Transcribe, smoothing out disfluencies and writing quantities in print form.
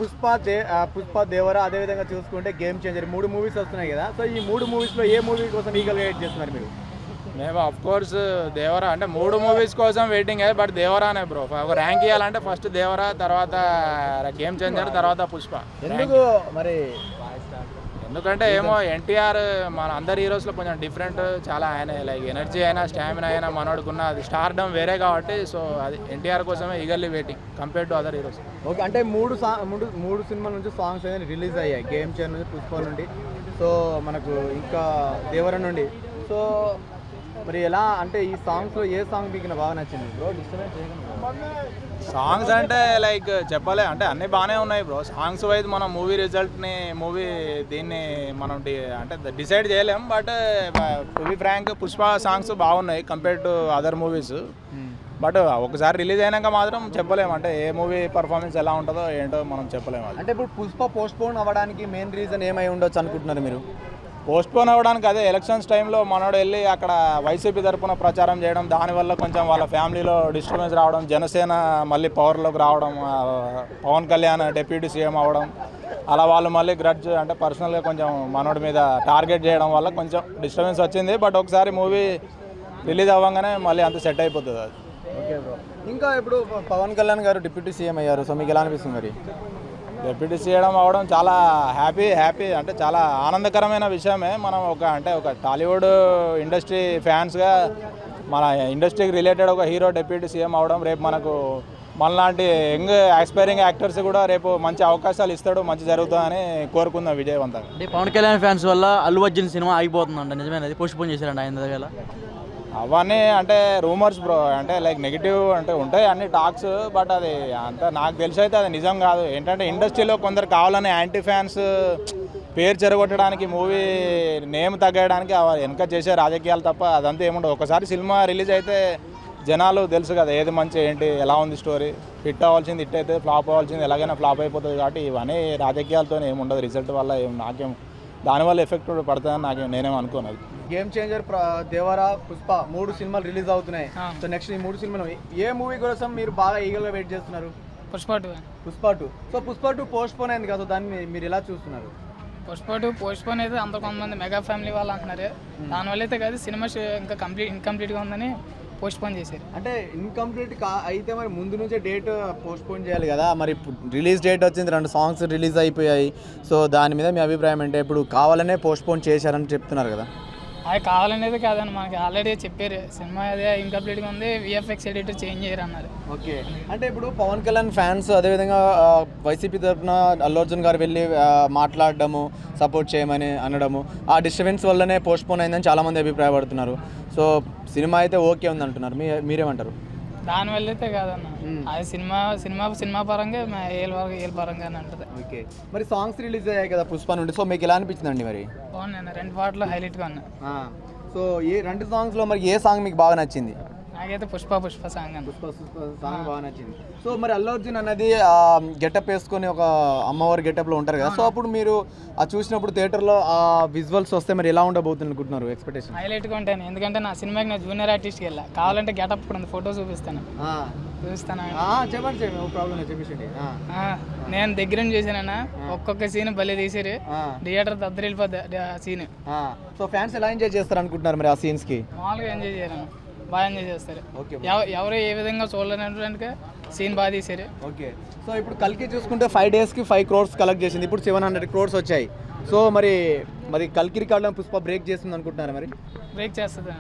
పుష్ప దేవరా అదేవిధంగా చూసుకుంటే game changer 3 movies వస్తున్నాయి కదా. సో ఈ 3 మూవీస్లో ఏ మూవీ కోసం ఈగల్గా వెయిట్ చేస్తున్నారు మీరు? మేము అఫ్ కోర్స్ దేవరా అంటే 3 మూవీస్ కోసం వెయిటింగ్ అయ్యి, బట్ దేవరానే బ్రో. ఒక ర్యాంక్ ఇవ్వాలంటే ఫస్ట్ దేవరా, తర్వాత గేమ్ చేంజర్, తర్వాత పుష్ప. ఎందుకు మరి? ఎందుకంటే ఏమో ఎన్టీఆర్ మన అందరి హీరోస్లో కొంచెం డిఫరెంట్, చాలా ఆయన లైక్ ఎనర్జీ అయినా స్టామినా అయినా మనోడుకున్న అది స్టార్డమ్ వేరే కాబట్టి, సో అది ఎన్టీఆర్ కోసమే eagerly waiting compare to other heroes. Okay, అంటే మూడు సినిమాల నుంచి సాంగ్స్ అనేది రిలీజ్ అయ్యాయి, గేమ్ చేంజర్ నుంచి, పుష్ప నుండి, సో మనకు ఇంకా దేవర నుండి. సో మరి ఎలా అంటే ఈ సాంగ్స్లో ఏ సాంగ్ మీకు బాగా నచ్చింది బ్రో? డిస్టర్బెన్స్ చేయకుండా సాంగ్స్ అంటే లైక్ చెప్పలే అంటే అన్నీ బాగానే ఉన్నాయి బ్రో. సాంగ్స్ వైజ్ మనం మూవీ రిజల్ట్ని దీన్ని మనం అంటే డిసైడ్ చేయలేం, but to be frank Pushpa songs బాగున్నాయి compare to other movies. But ఒకసారి రిలీజ్ అయినాక మాత్రం చెప్పలేము, అంటే ఏ మూవీ పర్ఫార్మెన్స్ ఎలా ఉంటుందో ఏంటో మనం చెప్పలేము. అంటే ఇప్పుడు పుష్ప పోస్ట్పోన్ అవ్వడానికి మెయిన్ రీజన్ ఏమై ఉండొచ్చు అనుకుంటున్నారు మీరు? పోస్ట్పోన్ అవ్వడానికి అదే ఎలక్షన్స్ టైంలో మనోడు వెళ్ళి అక్కడ వైసీపీ తరఫున ప్రచారం చేయడం, దానివల్ల కొంచెం వాళ్ళ ఫ్యామిలీలో డిస్టర్బెన్స్ రావడం, జనసేన మళ్ళీ పవర్లోకి రావడం, పవన్ కళ్యాణ్ డిప్యూటీ సీఎం అవ్వడం, అలా వాళ్ళు మళ్ళీ గ్రడ్జ్ అంటే పర్సనల్గా కొంచెం మనోడి మీద టార్గెట్ చేయడం వల్ల కొంచెం డిస్టర్బెన్స్ వచ్చింది. బట్ ఒకసారి మూవీ రిలీజ్ అవ్వగానే మళ్ళీ అంత సెట్ అయిపోతుంది అది. ఓకే బ్రో, ఇంకా ఇప్పుడు పవన్ కళ్యాణ్ గారు డిప్యూటీ సీఎం అయ్యారు, సో మీకు ఎలా అనిపిస్తుంది మరి? డిప్యూటీ సీఎం అవ్వడం చాలా హ్యాపీ అంటే చాలా ఆనందకరమైన విషయమే. మనం ఒక టాలీవుడ్ ఇండస్ట్రీ ఫ్యాన్స్గా మన ఇండస్ట్రీకి రిలేటెడ్ ఒక హీరో డిప్యూటీ సీఎం అవ్వడం, రేపు మనలాంటి యంగ్ ఆస్పైరింగ్ యాక్టర్స్ కూడా రేపు మంచి అవకాశాలు ఇస్తాడు, మంచి జరుగుతుందని కోరుకుందాం విజయవంతంగా. అంటే పవన్ కళ్యాణ్ ఫ్యాన్స్ వల్ల అల్లు అర్జున్ సినిమా ఆగిపోతుందంట, నిజమేనది? పోస్ట్పోన్ చేశారంట ఆయన దగ్గర. అవన్నీ అంటే రూమర్స్ బ్రో, అంటే లైక్ నెగిటివ్ అంటే ఉంటాయి అన్ని టాక్స్, బట్ అది అంత నాకు తెలిసి అయితే అది నిజం కాదు. ఏంటంటే ఇండస్ట్రీలో కొందరు కావాలని యాంటీ ఫ్యాన్స్ పేరు చెరగొట్టడానికి, మూవీ నేమ్ తగ్గడానికి వెనక చేసే రాజకీయాలు తప్ప అదంతా ఏముండదు. ఒకసారి సినిమా రిలీజ్ అయితే జనాలు తెలుసు కదా ఏది మంచి ఏంటి, ఎలా ఉంది స్టోరీ. హిట్ అవ్వాల్సింది హిట్ అయితే, ఫ్లాప్ అవ్వాల్సింది ఎలాగైనా ఫ్లాప్ అయిపోతుంది. కాబట్టి ఇవన్నీ రాజకీయాలతో ఏముండదు, రిజల్ట్ వల్ల నాకేం దానివల్ల ఎఫెక్ట్ పడుతుందని నేనేం అనుకోను. గేమ్ చేంజర్, దేవరా, పుష్ప 3 సినిమాలు రిలీజ్ అవుతున్నాయి. సో నెక్స్ట్ ఈ 3 సినిమాలు ఏ మూవీ కోసం మీరు బాగా ఈగల్గా వెయిట్ చేస్తున్నారు? పుష్ప 2. సో పుష్ప 2 పోస్ట్పోన్ అయింది కదా, దాన్ని మీరు ఎలా చూస్తున్నారు? పుష్ప 2 పోస్ట్పోన్ అయితే అంత కొంతమంది మెగా ఫ్యామిలీ వాళ్ళు అంటున్నారు. దానివల్ల అయితే కాదు, సినిమా ఇంకా ఇన్కంప్లీట్గా ఉందని పోస్ట్పోన్ చేశారు. అంటే ఇన్కంప్లీట్ అయితే మరి ముందు నుంచే డేట్ పోస్ట్పోన్ చేయాలి కదా. మరి రిలీజ్ డేట్ వచ్చింది, 2 సాంగ్స్ రిలీజ్ అయిపోయాయి. సో దాని మీద మీ అభిప్రాయం అంటే ఇప్పుడు కావాలనే పోస్ట్పోన్ చేశారని చెప్తున్నారు కదా? అది కావాలనేది కాదని మనకి ఆల్రెడీ చెప్పారు, సినిమా అదే ఇన్కంప్లీట్గా ఉంది, విఎఫ్ఎక్స్ ఎడిటర్ చేంజ్ చేయరు అన్నారు. ఓకే, అంటే ఇప్పుడు పవన్ కళ్యాణ్ ఫ్యాన్స్ అదేవిధంగా వైసీపీ తరఫున అల్లు అర్జున్ గారు వెళ్ళి మాట్లాడడము, సపోర్ట్ చేయమని అనడము, ఆ డిస్టర్బెన్స్ వల్లనే పోస్ట్పోన్ అయిందని చాలామంది అభిప్రాయపడుతున్నారు. సో సినిమా అయితే ఓకే ఉంది అంటున్నారు, మీరేమంటారు? దానివల్ల అయితే కాదన్న, అది సినిమా పరంగా ఏళ్ళ పరంగా ఉంటుంది. ఓకే, మరి సాంగ్స్ రిలీజ్ అయ్యాయి కదా పుష్ప నుండి, సో మీకు ఎలా అనిపించిందండి? మరి బాగున్నాయి, 2 పాటలు హైలైట్గా ఉన్నాయి. సో ఏ 2 సాంగ్స్లో మరి ఏ సాంగ్ మీకు బాగా నచ్చింది? నాకైతే పుష్ప సాంగ్ అన్న. పుష్ప సాంగ్ బాగా నచ్చింది. సో మరి అల్లు అర్జున్ అనేది గెటప్ వేసుకొని ఒక అమ్మవారి గెటప్లో ఉంటారు కదా, సో అప్పుడు మీరు చూసినప్పుడు థియేటర్లో ఆ విజువల్స్ వస్తే మరి ఎలా ఉండబోతుంది అనుకుంటున్నారు? ఎక్స్పెక్టేషన్ హైలైట్గా ఉంటాను, ఎందుకంటే నా సినిమాకి నేను జూనియర్ ఆర్టిస్ట్కి వెళ్ళా, కావాలంటే గెటప్ కూడా ఉంది, ఫోటో చూపిస్తాను. చెప్పండి, ప్రాబ్లం చెప్పేసి. నేను దగ్గర చేశానన్నా, ఒక్కొక్క సీన్ భలే తీసారు, థియేటర్ దగ్గర వెళ్ళిపోద్ది సీన్. సో ఫ్యాన్స్ ఎలా ఎంజాయ్ చేస్తారు అనుకుంటున్నారు మరి ఆ సీన్స్ కి? మామూలుగా ఎంజాయ్ చేయాలన్నా, బాగా ఎంజాయ్ చేస్తారు. ఎవరు ఏ విధంగా చూడలేనటువంటి సీన్ బాగా తీశారు. ఓకే, సో ఇప్పుడు కల్కి చూసుకుంటే 5 డేస్కి 5 crores కలెక్ట్ చేసింది, ఇప్పుడు 700 crores వచ్చాయి. సో మరి కల్కి రికార్డులను పుష్ప బ్రేక్ చేస్తుంది అనుకుంటున్నారు? మరి బ్రేక్ చేస్తుంది.